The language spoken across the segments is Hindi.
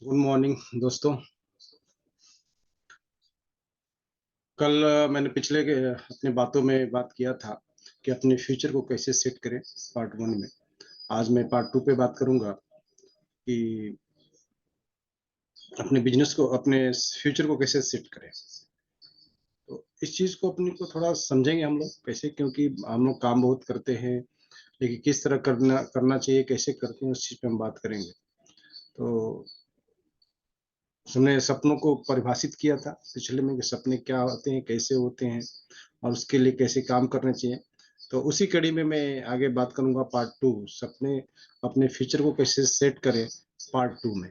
गुड मॉर्निंग दोस्तों। कल मैंने पिछले अपने बातों में बात किया था कि अपने फ्यूचर को कैसे सेट करें, पार्ट वन में। आज मैं पार्ट टू पे बात करूंगा कि अपने बिजनेस को, अपने फ्यूचर को कैसे सेट करें। तो इस चीज को अपने को थोड़ा समझेंगे हम लोग कैसे, क्योंकि हम लोग काम बहुत करते हैं, लेकिन किस तरह करना करना चाहिए, कैसे करते हैं, उस चीज पे हम बात करेंगे। तो हमने सपनों को परिभाषित किया था पिछले में कि सपने क्या होते हैं, कैसे होते हैं, और उसके लिए कैसे काम करना चाहिए। तो उसी कड़ी में मैं आगे बात करूंगा, पार्ट टू, सपने अपने फ्यूचर को कैसे सेट करें, पार्ट टू में।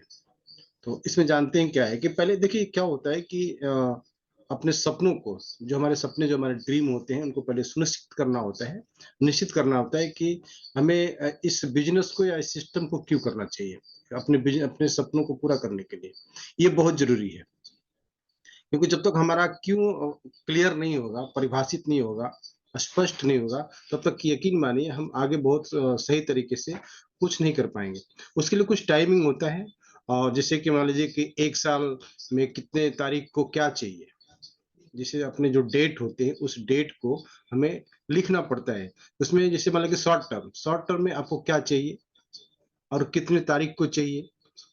तो इसमें जानते हैं क्या है कि पहले देखिए क्या होता है कि अपने सपनों को, जो हमारे सपने, जो हमारे ड्रीम होते हैं, उनको पहले सुनिश्चित करना होता है, निश्चित करना होता है कि हमें इस बिजनेस को या इस सिस्टम को क्यों करना चाहिए, अपने सपनों को पूरा करने के लिए। ये बहुत जरूरी है, क्योंकि जब तक हमारा क्यों क्लियर नहीं होगा, परिभाषित नहीं होगा, स्पष्ट नहीं होगा, तब तक यकीन मानिए हम आगे बहुत सही तरीके से कुछ नहीं कर पाएंगे। उसके लिए कुछ टाइमिंग होता है, और जैसे कि मान लीजिए कि एक साल में कितने तारीख को क्या चाहिए, जिसे अपने जो डेट होते हैं उस डेट को हमें लिखना पड़ता है। उसमें जैसे मान लीजिए शॉर्ट टर्म में आपको क्या चाहिए और कितने तारीख को चाहिए,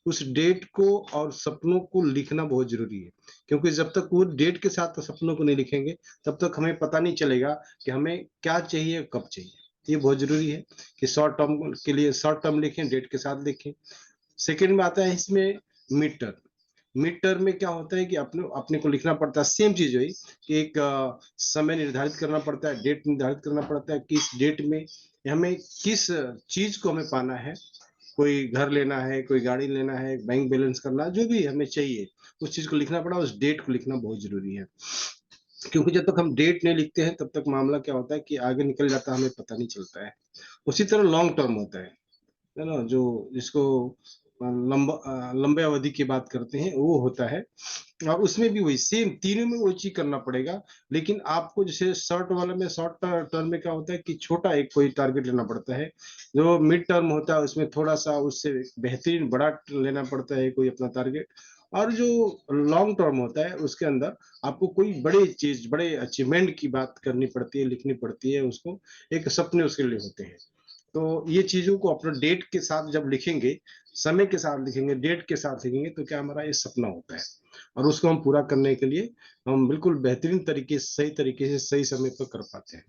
उस डेट को और सपनों को लिखना बहुत जरूरी है। क्योंकि जब तक वो डेट के साथ सपनों को नहीं लिखेंगे, तब तक हमें पता नहीं चलेगा कि हमें क्या चाहिए, कब चाहिए। ये बहुत जरूरी है कि शॉर्ट टर्म के लिए शॉर्ट टर्म लिखें, डेट के साथ लिखें। सेकेंड में आता है इसमें मिड टर्म। मिड टर्म में क्या होता है कि अपने अपने को लिखना पड़ता है, सेम चीज हुई कि एक समय निर्धारित करना पड़ता है, डेट निर्धारित करना पड़ता है, किस डेट में हमें किस चीज को हमें पाना है। कोई घर लेना है, कोई गाड़ी लेना है, बैंक बैलेंस करना, जो भी हमें चाहिए, उस चीज को लिखना पड़ा, उस डेट को लिखना बहुत जरूरी है। क्योंकि जब तक हम डेट नहीं लिखते हैं, तब तक मामला क्या होता है कि आगे निकल जाता है, हमें पता नहीं चलता है। उसी तरह लॉन्ग टर्म होता है ना, जो जिसको लंबे अवधि की बात करते हैं, वो होता है। और उसमें भी वही सेम, तीनों में वो चीज करना पड़ेगा। लेकिन आपको जैसे शॉर्ट वाला में, शॉर्ट टर्म में क्या होता है कि छोटा एक कोई टारगेट लेना पड़ता है। जो मिड टर्म होता है उसमें थोड़ा सा उससे बेहतरीन बड़ा लेना पड़ता है कोई अपना टारगेट। और जो लॉन्ग टर्म होता है उसके अंदर आपको कोई बड़े चीज, बड़े अचीवमेंट की बात करनी पड़ती है, लिखनी पड़ती है उसको। एक सपने उसके लिए होते हैं। तो ये चीजों को अपना डेट के साथ जब लिखेंगे, समय के साथ लिखेंगे, डेट के साथ लिखेंगे, तो क्या हमारा ये सपना होता है। और उसको हम पूरा करने के लिए हम बिल्कुल बेहतरीन तरीके से, सही तरीके से, सही समय पर कर पाते हैं।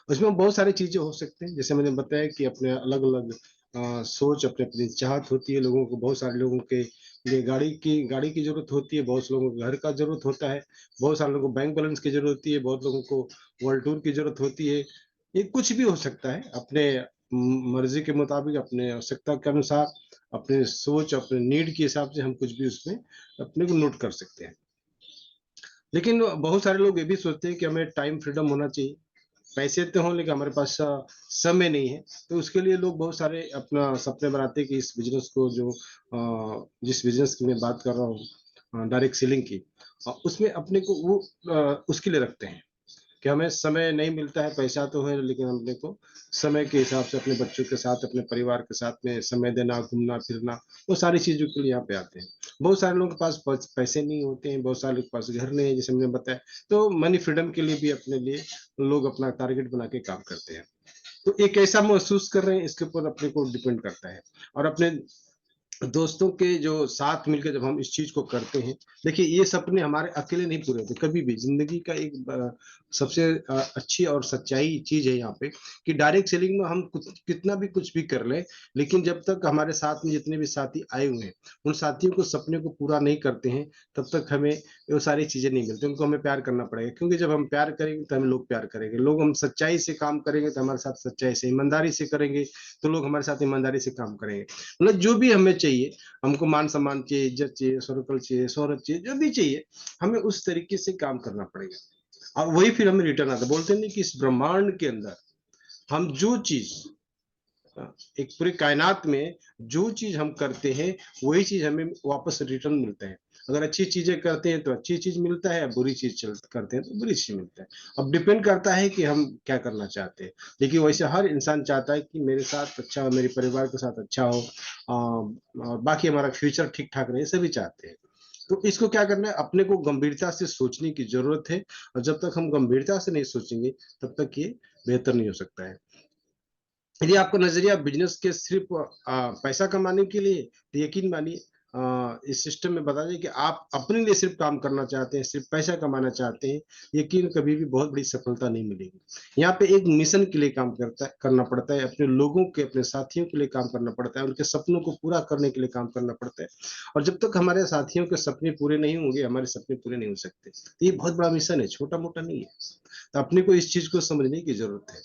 उसमें बहुत सारी चीजें हो सकते हैं, जैसे मैंने बताया कि अपने अलग अलग सोच, अपने अपनी चाहत होती है लोगों को। बहुत सारे लोगों के लिए गाड़ी की जरूरत होती है, बहुत से लोगों को घर का जरूरत होता है, बहुत सारे लोगों को बैंक बैलेंस की जरूरत होती है, बहुत लोगों को वर्ल्ड टूर की जरूरत होती है। ये कुछ भी हो सकता है, अपने मर्जी के मुताबिक, अपने आवश्यकता के अनुसार, अपने सोच, अपने नीड के हिसाब से हम कुछ भी उसमें अपने को नोट कर सकते हैं। लेकिन बहुत सारे लोग ये भी सोचते हैं कि हमें टाइम फ्रीडम होना चाहिए। पैसे तो हों, लेकिन हमारे पास समय नहीं है। तो उसके लिए लोग बहुत सारे अपना सपने बनाते हैं कि इस बिजनेस को, जो जिस बिजनेस की मैं बात कर रहा हूँ, डायरेक्ट सेलिंग की, उसमें अपने को वो उसके लिए रखते हैं कि हमें समय नहीं मिलता है, पैसा तो है, लेकिन हमने को समय के हिसाब से अपने बच्चों के साथ, अपने परिवार के साथ में समय देना, घूमना फिरना, वो सारी चीजों के लिए यहाँ पे आते हैं। बहुत सारे लोगों के पास पैसे नहीं होते हैं, बहुत सारे लोगों के पास घर नहीं है, जैसे हमने बताया। तो मनी फ्रीडम के लिए भी अपने लिए लोग अपना टारगेट बना के काम करते हैं। तो एक ऐसा महसूस कर रहे हैं, इसके ऊपर अपने को डिपेंड करता है। और अपने दोस्तों के जो साथ मिलकर जब हम इस चीज को करते हैं, देखिए ये सपने हमारे अकेले नहीं पूरे होते कभी भी। जिंदगी का एक सबसे अच्छी और सच्चाई चीज है यहाँ पे कि डायरेक्ट सेलिंग में हम कितना भी कुछ भी कर ले, लेकिन जब तक हमारे साथ में जितने भी साथी आए हुए हैं, उन साथियों को सपने को पूरा नहीं करते हैं, तब तक हमें वो सारी चीजें नहीं मिलती। उनको हमें प्यार करना पड़ेगा, क्योंकि जब हम प्यार करेंगे तो हमें लोग प्यार करेंगे। लोग, हम सच्चाई से काम करेंगे तो हमारे साथ सच्चाई से, ईमानदारी से करेंगे तो लोग हमारे साथ ईमानदारी से काम करेंगे। मतलब जो भी हमें चाहिए, हमको मान सम्मान चाहिए, इज्जत चाहिए, सर्कल चाहिए, शोहरत चाहिए, जो भी चाहिए, हमें उस तरीके से काम करना पड़ेगा। और वही फिर हमें रिटर्न आता है। बोलते नहीं कि इस ब्रह्मांड के अंदर हम जो चीज एक पूरी कायनात में जो चीज हम करते हैं वही चीज हमें वापस रिटर्न मिलता है। अगर अच्छी चीजें करते हैं तो अच्छी चीज मिलता है, बुरी चीज करते हैं तो बुरी चीज मिलता है। अब डिपेंड करता है कि हम क्या करना चाहते हैं। देखिए वैसे हर इंसान चाहता है कि मेरे साथ अच्छा हो, मेरे परिवार के साथ अच्छा हो, और बाकी हमारा फ्यूचर ठीक ठाक रहे, सभी चाहते हैं। तो इसको क्या करना है, अपने को गंभीरता से सोचने की जरूरत है। और जब तक हम गंभीरता से नहीं सोचेंगे तब तक ये बेहतर नहीं हो सकता है। यदि आपका नजरिया बिजनेस के सिर्फ पैसा कमाने के लिए, तो यकीन मानिए इस सिस्टम में बता दें कि आप अपने लिए सिर्फ काम करना चाहते हैं, सिर्फ पैसा कमाना चाहते हैं, यकीन कभी भी बहुत बड़ी सफलता नहीं मिलेगी। यहाँ पे एक मिशन के लिए काम करना पड़ता है, अपने लोगों के, अपने साथियों के लिए काम करना पड़ता है, उनके सपनों को पूरा करने के लिए काम करना पड़ता है। और जब तक हमारे साथियों के सपने पूरे नहीं होंगे, हमारे सपने पूरे नहीं हो सकते। तो ये बहुत बड़ा मिशन है, छोटा मोटा नहीं है। तो अपने को इस चीज को समझने की जरूरत है।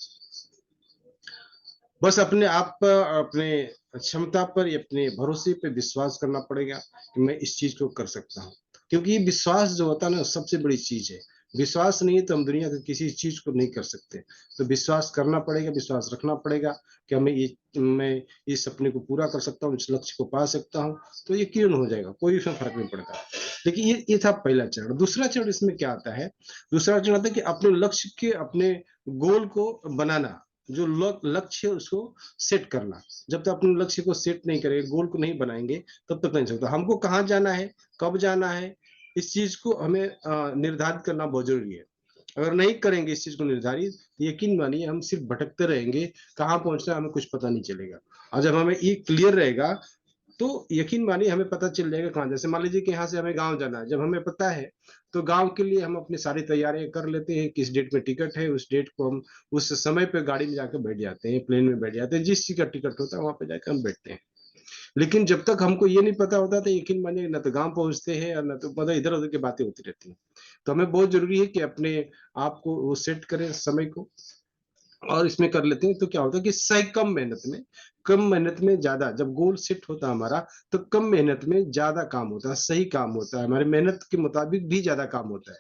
बस अपने आप पर, अपने क्षमता पर या अपने भरोसे पे विश्वास करना पड़ेगा कि मैं इस चीज को कर सकता हूँ। क्योंकि ये विश्वास जो होता है ना, सबसे बड़ी चीज है। विश्वास नहीं है तो हम दुनिया की किसी चीज को नहीं कर सकते। तो विश्वास करना पड़ेगा, विश्वास रखना पड़ेगा कि मैं इस सपने को पूरा कर सकता हूँ, इस लक्ष्य को पा सकता हूँ। तो ये क्यों हो जाएगा, कोई इसमें फर्क नहीं पड़ता। देखिए ये था पहला चरण। दूसरा चरण इसमें क्या आता है, दूसरा चरण आता है कि अपने लक्ष्य के, अपने गोल को बनाना, जो लक्ष्य है उसको सेट करना। जब तक अपने लक्ष्य को सेट नहीं करेंगे, गोल को नहीं बनाएंगे, तब तक नहीं सकता। हमको कहाँ जाना है, कब जाना है, इस चीज को हमें निर्धारित करना बहुत जरूरी है। अगर नहीं करेंगे इस चीज को निर्धारित, तो यकीन मानिए हम सिर्फ भटकते रहेंगे, कहाँ पहुंचना है हमें कुछ पता नहीं चलेगा। और जब हमें ये क्लियर रहेगा तो यकीन मानिए हमें पता चल जाएगा कहाँ। जैसे मान लीजिए कि यहाँ से हमें गांव जाना है, जब हमें पता है तो गांव के लिए हम अपनी सारी तैयारियां कर लेते हैं, किस डेट में टिकट है, उस डेट को हम उस समय पे गाड़ी में जाकर बैठ जाते हैं, प्लेन में बैठ जाते हैं, जिस चीज का टिकट होता है वहां पे जाकर हम बैठते हैं। लेकिन जब तक हमको ये नहीं पता होता तो यकीन मानिए न तो गांव पहुंचते हैं और न तो मतलब इधर उधर की बातें होती रहती हैं। तो हमें बहुत जरूरी है कि अपने आप को वो सेट करें समय को, और इसमें कर लेते हैं तो क्या होता है कि सही कम मेहनत में ज्यादा, जब गोल सेट होता है हमारा, तो कम मेहनत में ज्यादा काम होता है, सही काम होता है, हमारी मेहनत के मुताबिक भी ज्यादा काम होता है।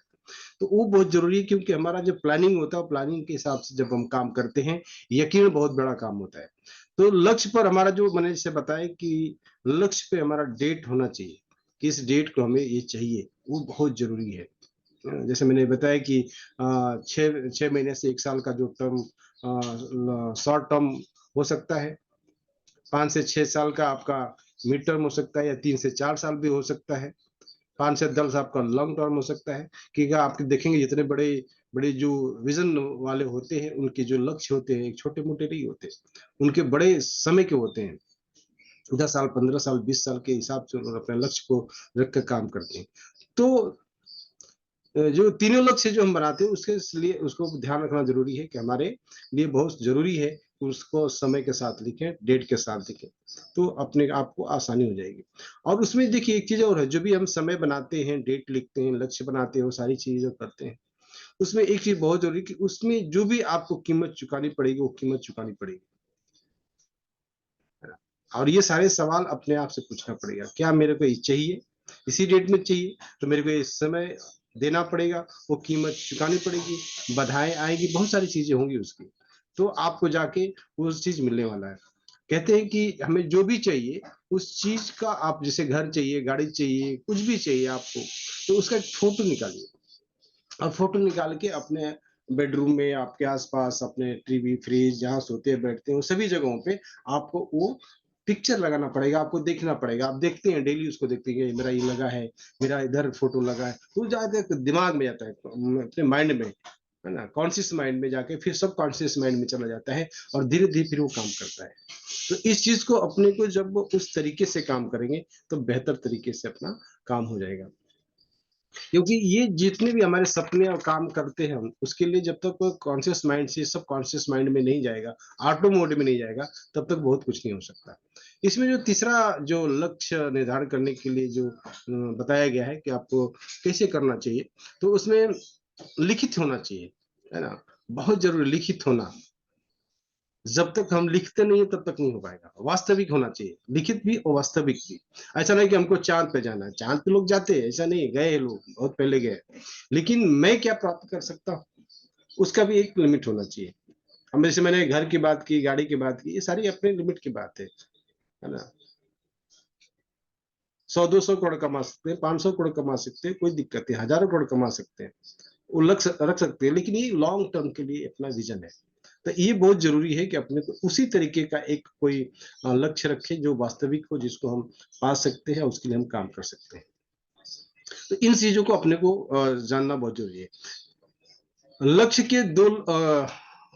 तो वो बहुत जरूरी है, क्योंकि हमारा जो प्लानिंग होता है, प्लानिंग के हिसाब से जब हम काम करते हैं, यकीन बहुत बड़ा काम होता है। तो लक्ष्य पर हमारा, जो मैंने जैसे बताया कि लक्ष्य पे हमारा डेट होना चाहिए, किस डेट को हमें ये चाहिए, वो बहुत जरूरी है। जैसे मैंने बताया कि 6 महीने से 1 साल का जो टर्म, शॉर्ट टर्म हो सकता है, 5 से 6 साल का आपका मिड टर्म हो सकता है, या 3 से 4 साल भी हो सकता है, 5 से 10 आपका लॉन्ग टर्म हो सकता है। कि आप देखेंगे जितने बड़े बड़े जो विजन वाले होते हैं, उनके जो लक्ष्य होते हैं छोटे मोटे नहीं होते, उनके बड़े समय के होते हैं। 10 साल, 15 साल, 20 साल के हिसाब से उन्होंने अपने लक्ष्य को रख कर काम करते हैं। तो जो तीनों लक्ष्य जो हम बनाते हैं उसके लिए उसको ध्यान रखना जरूरी है कि हमारे लिए बहुत जरूरी है कि उसको समय के साथ लिखें, डेट के साथ लिखें, तो अपने आप को आसानी हो जाएगी। और उसमें देखिए एक चीज और है, जो भी हम समय बनाते हैं, डेट लिखते हैं, लक्ष्य बनाते हैं, वो सारी चीजें जो करते हैं, उसमें एक चीज बहुत जरूरी कि उसमें जो भी आपको कीमत चुकानी पड़ेगी, वो कीमत चुकानी पड़ेगी, है ना? और ये सारे सवाल अपने आप से पूछना पड़ेगा, क्या मेरे को ये चाहिए, इसी डेट में चाहिए, तो मेरे को इस समय देना पड़ेगा, वो कीमत चुकानी पड़ेगी, बाधाएं आएगी, बहुत सारी चीजें होंगी उसकी। तो आपको जाके वो चीज मिलने वाला है। कहते हैं कि हमें जो भी चाहिए उस चीज का, आप जैसे घर चाहिए, गाड़ी चाहिए, कुछ भी चाहिए आपको, तो उसका एक फोटो निकालिए। और फोटो निकाल के अपने बेडरूम में, आपके आसपास, अपने टीवी, फ्रिज, जहाँ सोते हैं बैठते हैं, सभी जगहों पे आपको वो पिक्चर लगाना पड़ेगा, आपको देखना पड़ेगा। आप देखते हैं डेली, उसको देखते हैं मेरा ये लगा है, मेरा इधर फोटो लगा है, तो जाते दिमाग में जाता है, अपने माइंड में, है ना, कॉन्शियस माइंड में जाके फिर सब कॉन्शियस माइंड में चला जाता है, और धीरे धीरे फिर वो काम करता है। तो इस चीज को अपने को जब उस तरीके से काम करेंगे तो बेहतर तरीके से अपना काम हो जाएगा। क्योंकि ये जितने भी हमारे सपने और काम करते हैं हम, उसके लिए जब तक कॉन्शियस माइंड से सब कॉन्शियस माइंड में नहीं जाएगा, ऑटो मोड में नहीं जाएगा, तब तक बहुत कुछ नहीं हो सकता। इसमें जो तीसरा जो लक्ष्य निर्धारण करने के लिए जो बताया गया है कि आपको कैसे करना चाहिए, तो उसमें लिखित होना चाहिए, है ना, बहुत जरूरी लिखित होना। जब तक हम लिखते नहीं है तब तक नहीं हो पाएगा। वास्तविक होना चाहिए, लिखित भी और वास्तविक भी। ऐसा नहीं कि हमको चांद पे जाना है, चांद पे लोग जाते हैं, ऐसा नहीं, गए हैं लोग, बहुत पहले गए। लेकिन मैं क्या प्राप्त कर सकता हूँ, उसका भी एक लिमिट होना चाहिए। अब जैसे मैंने घर की बात की, गाड़ी की बात की, ये सारी अपने लिमिट की बात है ना? 100-200 करोड़ कमा सकते हैं, 500 करोड़ कमा सकते हैं, कोई दिक्कत नहीं, हज़ारों करोड़ कमा सकते हैं। वो रख सकते हैं, लेकिन ये लॉन्ग टर्म के लिए अपना विज़न है। तो ये बहुत ज़रूरी है कि अपने को उसी तरीके का एक कोई लक्ष्य रखें जो वास्तविक हो, जिसको हम पा सकते हैं, उसके लिए हम काम कर सकते हैं। तो इन चीज़ों को अपने को जानना बहुत ज़रूरी है। लक्ष्य के 2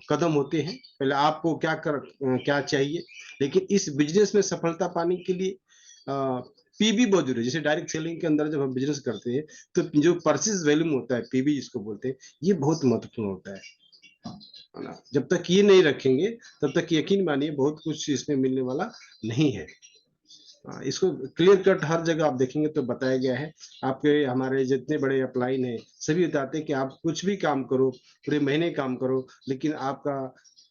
कदम होते हैं। पहले आपको क्या चाहिए, लेकिन इस बिज़नेस में सफलता पाने के लिए पीबी बहुत ज़रूरी है। जैसे डायरेक्ट सेलिंग के अंदर जब हम बिज़नेस करते हैं, तो जो परचेज़ वॉल्यूम होता है, पीबी जिसको बोलते हैं, ये बहुत महत्वपूर्ण होता है ना? जब तक ये नहीं रखेंगे, तब तक यकीन मानिए बहुत कुछ इसमें मिलने वाला नहीं है। इसको क्लियर कट हर जगह आप देखेंगे तो बताया गया है। आपके हमारे जितने बड़े अपलाइन हैं, सभी बताते हैं कि आप कुछ भी काम करो, पूरे महीने काम करो, लेकिन आपका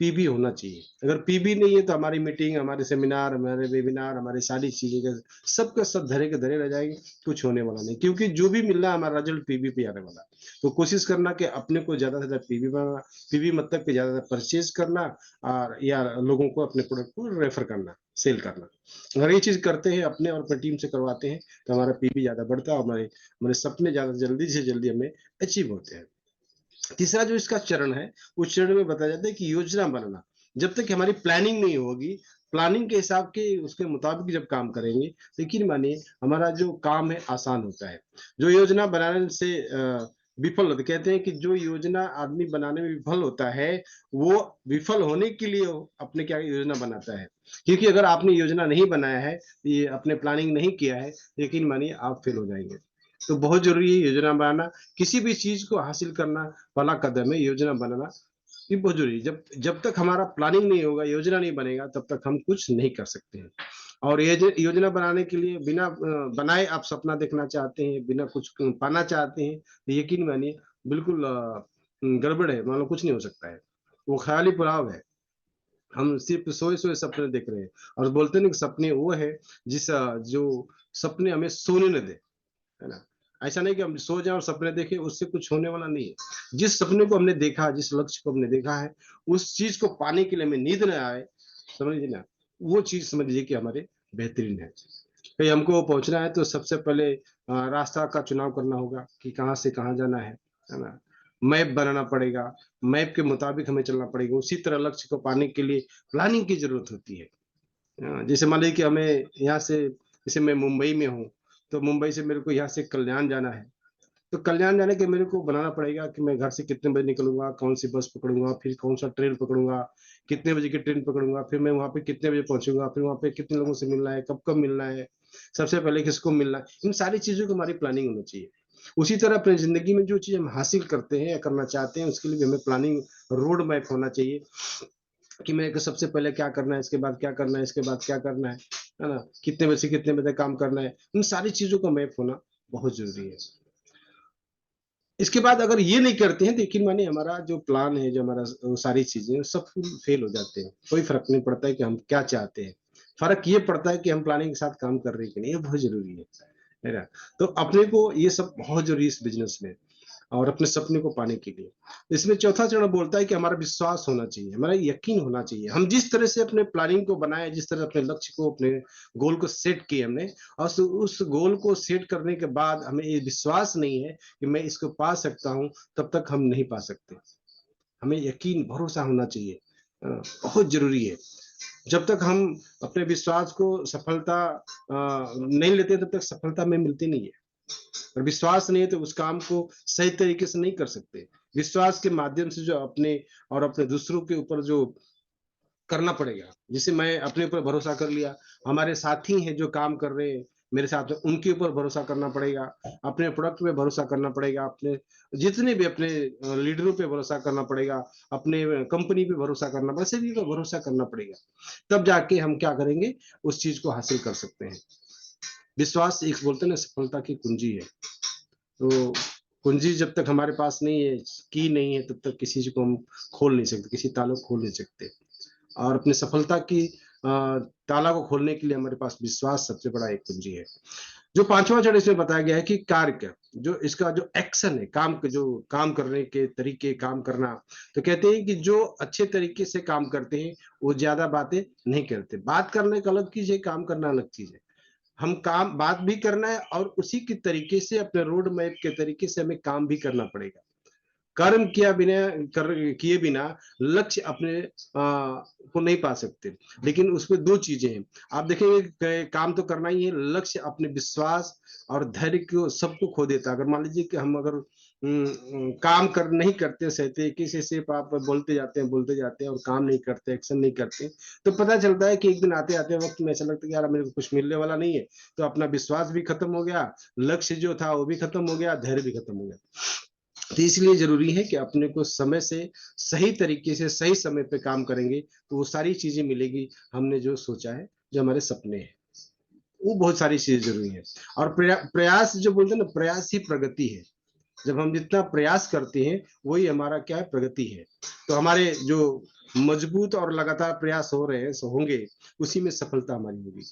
पीबी होना चाहिए। अगर पीबी नहीं है तो हमारी मीटिंग, हमारे सेमिनार, हमारे वेबिनार, हमारी सारी चीज़ें का सब का सब धरे के धरे रह जाएँगे, कुछ होने वाला नहीं। क्योंकि जो भी मिल रहा है हमारा रिज़ल्ट पीबी पे आने वाला है। तो कोशिश करना कि अपने को ज़्यादा से ज़्यादा पीबी बनाना, पीबी मतलब कि ज़्यादा परचेज़ करना और या लोगों को अपने प्रोडक्ट को रेफर करना, सेल करना। अगर ये चीज़ करते हैं अपने और अपनी टीम से करवाते हैं, तो हमारा पीबी ज़्यादा बढ़ता है और हमारे हमारे सपने ज़्यादा जल्दी से जल्दी हमें अचीव होते हैं। तीसरा जो इसका चरण है, उस चरण में बताया जाता है कि योजना बनाना। जब तक हमारी प्लानिंग नहीं होगी, प्लानिंग के हिसाब के उसके मुताबिक जब काम करेंगे, तो यकीन मानिए हमारा जो काम है आसान होता है। जो योजना बनाने से विफल होते कहते हैं कि जो योजना आदमी बनाने में विफल होता है, वो विफल होने के लिए अपने क्या योजना बनाता है। क्योंकि अगर आपने योजना नहीं बनाया है, ये आपने प्लानिंग नहीं किया है, यकीन मानिए आप फेल हो जाएँगे। तो बहुत ज़रूरी है योजना बनाना, किसी भी चीज़ को हासिल करना पहला कदम है योजना बनाना, ये बहुत ज़रूरी है। जब जब तक हमारा प्लानिंग नहीं होगा, योजना नहीं बनेगा, तब तक हम कुछ नहीं कर सकते हैं। और ये जो योजना बनाने के लिए बिना बनाए आप सपना देखना चाहते हैं, बिना कुछ पाना चाहते हैं, तो यकीन मानिए बिल्कुल गड़बड़ है, मतलब कुछ नहीं हो सकता है। वो ख़याली पुलाव है। हम सिर्फ़ सोए-सोए सपने देख रहे हैं और बोलते हैं ना कि सपने वो है जो सपने हमें सोने ना दे। है ना? ऐसा नहीं कि हम सो जाएँ और सपने देखें, उससे कुछ होने वाला नहीं है। जिस सपने को हमने देखा, जिस लक्ष्य को हमने देखा है, उस चीज़ को पाने के लिए हमें नींद ना आए, समझ लीजिए ना, वो चीज़ समझ लीजिए कि हमारे बेहतरीन है। कहीं हमको पहुँचना है तो सबसे पहले रास्ता का चुनाव करना होगा कि कहाँ से कहाँ जाना है ना? मैप बनाना पड़ेगा, मैप के मुताबिक हमें चलना पड़ेगा, उसी तरह लक्ष्य को पाने के लिए प्लानिंग की ज़रूरत होती है। जैसे मान लीजिए कि हमें यहाँ से जैसे मैं मुंबई में हूँ, तो मुंबई से मेरे को यहाँ से कल्याण जाना है। तो कल्याण जाने के मेरे को बनाना पड़ेगा कि मैं घर से कितने बजे निकलूँगा, कौन-सी बस पकड़ूँगा, फिर कौन-सा ट्रेन पकड़ूँगा, कितने बजे की ट्रेन पकड़ूँगा, फिर मैं वहाँ पे कितने बजे पहुँचूँगा, फिर वहाँ पे कितने लोगों से मिलना है, कब-कब मिलना है, सबसे पहले किसको मिलना है, इन सारी चीज़ों की हमारी प्लानिंग होनी चाहिए। उसी तरह अपनी ज़िंदगी में जो चीज़ हम हासिल करते हैं या करना चाहते हैं, उसके लिए भी हमें प्लानिंग रोड मैप होना चाहिए। कि मेरे को सबसे पहले क्या करना है, इसके बाद क्या करना है, इसके बाद क्या करना है ना? कितने बजे से कितने बजे तक काम करना है, इन सारी चीज़ों का मैप होना बहुत ज़रूरी है। इसके बाद अगर ये नहीं करते हैं तो यकीन मानिए हमारा जो प्लान है, जो हमारा सारी चीज़ें सब फुल फेल हो जाते हैं। कोई फ़र्क नहीं पड़ता है कि हम क्या चाहते हैं। फ़र्क ये पड़ता है कि हम प्लानिंग के साथ काम कर रहे हैं कि नहीं, ये बहुत ज़रूरी है ना? तो अपने को ये सब बहुत ज़रूरी है इस बिज़नेस में। और अपने सपने को पाने के लिए। इसमें चौथा चरण बोलता है कि हमारा विश्वास होना चाहिए, हमारा यकीन होना चाहिए। हम जिस तरह से अपने प्लानिंग को बनाए, जिस तरह अपने लक्ष्य को, अपने गोल को सेट किए हमने और उस गोल को सेट करने के बाद हमें ये विश्वास नहीं है कि मैं इसको पा सकता हूँ, तब तक हम नहीं पा सकते। हमें यकीन, भरोसा होना चाहिए। बहुत ज़रूरी है। जब तक हम अपने विश्वास को सफलता नहीं लेते, तब तक सफलता हमें मिलती नहीं है। और विश्वास नहीं है तो उस काम को सही तरीके से नहीं कर सकते। विश्वास के माध्यम से जो अपने और अपने दूसरों के ऊपर जो करना पड़ेगा। जैसे मैं अपने ऊपर भरोसा कर लिया, हमारे साथी हैं जो काम कर रहे हैं मेरे साथ में, उनके ऊपर भरोसा करना पड़ेगा, अपने प्रोडक्ट पे भरोसा करना पड़ेगा, अपने जितने भी अपने लीडरों पे भरोसा करना पड़ेगा, अपने कंपनी पे भरोसा करना पड़ेगा, सभी पे भरोसा करना पड़ेगा। तब जाके हम क्या करेंगे, उस चीज़ को हासिल कर सकते हैं। विश्वास एक बोलते हैं ना सफलता की कुंजी है। तो कुंजी जब तक हमारे पास नहीं है, की नहीं है, तब तक किसी चीज़ को हम खोल नहीं सकते, किसी ताले को खोल नहीं सकते। और अपनी सफलता की ताला को खोलने के लिए हमारे पास विश्वास सबसे बड़ा एक कुंजी है। जो पांचवा चरण इसमें बताया गया है कि कार्य क्या, जो इसका जो एक्शन है, काम के जो काम करने के तरीके, काम करना, तो कहते हैं कि जो अच्छे तरीके से काम करते हैं वो ज्यादा बातें नहीं करते। बात करने का अलग चीज है, काम करना अलग चीज है। हम काम बात भी करना है और उसी के तरीके से अपने रोड मैप के तरीके से हमें काम भी करना पड़ेगा। कर्म किया बिना कर किए बिना लक्ष्य अपने को नहीं पा सकते। लेकिन उसमें दो चीजें हैं, आप देखेंगे काम तो करना ही है, लक्ष्य अपने विश्वास और धैर्य को सबको खो देता है। अगर मान लीजिए कि हम अगर काम कर नहीं करते, सहते किसी से आप बोलते जाते हैं और काम नहीं करते, एक्शन नहीं करते, तो पता चलता है कि एक दिन आते आते वक्त में ऐसा लगता है कि यार मेरे को कुछ मिलने वाला नहीं है। तो अपना विश्वास भी खत्म हो गया, लक्ष्य जो था वो भी खत्म हो गया, धैर्य भी खत्म हो गया। तो इसलिए जरूरी है कि अपने को समय से सही तरीके से सही समय पे काम करेंगे तो वो सारी चीजें मिलेगी, हमने जो सोचा है, जो हमारे सपने हैं, वो बहुत सारी चीजें जरूरी है। और प्रयास जो बोलते हैं ना, प्रयास ही प्रगति है। जब हम जितना प्रयास करते हैं वही हमारा क्या है, प्रगति है। तो हमारे जो मजबूत और लगातार प्रयास हो रहे हैं, होंगे, उसी में सफलता हमारी होगी।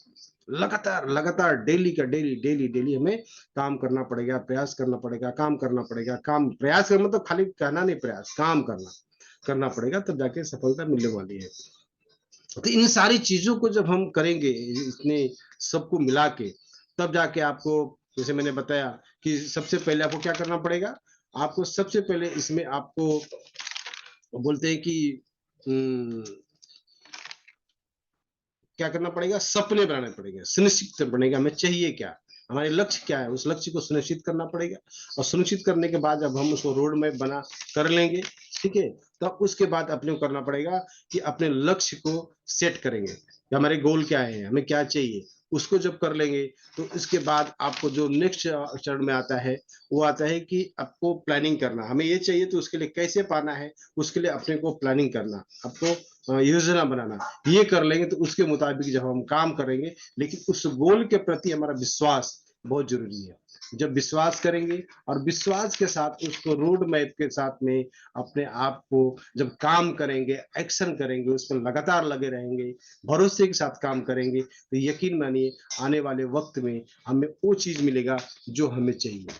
लगातार लगातार डेली का डेली डेली डेली हमें काम करना पड़ेगा, प्रयास करना पड़ेगा, काम करना पड़ेगा। काम प्रयास करना मतलब खाली कहना नहीं, प्रयास काम करना करना पड़ेगा, तब जाके सफलता मिलने वाली है। तो इन सारी चीजों को जब हम करेंगे, इतने सबको मिला के, तब जाके आपको, जैसे मैंने बताया कि सबसे पहले आपको क्या करना पड़ेगा, आपको सबसे पहले इसमें आपको बोलते हैं कि क्या करना पड़ेगा, सपने बनाने पड़ेंगे, सुनिश्चित बनेगा हमें चाहिए क्या, हमारे लक्ष्य क्या है, उस लक्ष्य को सुनिश्चित करना पड़ेगा। और सुनिश्चित करने के बाद जब हम उसको रोड मैप बना कर लेंगे, ठीक है, तब उसके बाद अपने को करना पड़ेगा कि अपने लक्ष्य को सेट करेंगे कि हमारे गोल क्या है, हमें क्या चाहिए। उसको जब कर लेंगे तो इसके बाद आपको जो नेक्स्ट चरण में आता है, वो आता है कि आपको प्लानिंग करना, हमें ये चाहिए तो उसके लिए कैसे पाना है, उसके लिए अपने को प्लानिंग करना, आपको योजना बनाना। ये कर लेंगे तो उसके मुताबिक जब हम काम करेंगे, लेकिन उस गोल के प्रति हमारा विश्वास बहुत जरूरी है। जब विश्वास करेंगे और विश्वास के साथ उसको रोड मैप के साथ में अपने आप को जब काम करेंगे, एक्शन करेंगे, उस पर लगातार लगे रहेंगे, भरोसे के साथ काम करेंगे, तो यकीन मानिए आने वाले वक्त में हमें वो चीज मिलेगा जो हमें चाहिए।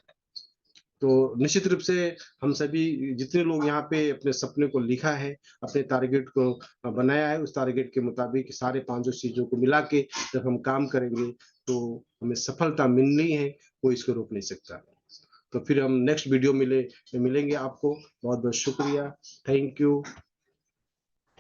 तो निश्चित रूप से हम सभी जितने लोग यहाँ पे अपने सपने को लिखा है, अपने टारगेट को बनाया है, उस टारगेट के मुताबिक सारे पांचों चीजों को मिला के जब हम काम करेंगे तो हमें सफलता मिलनी है, कोई इसको रोक नहीं सकता। तो फिर हम नेक्स्ट वीडियो मिलेंगे आपको। बहुत बहुत शुक्रिया। Thank you.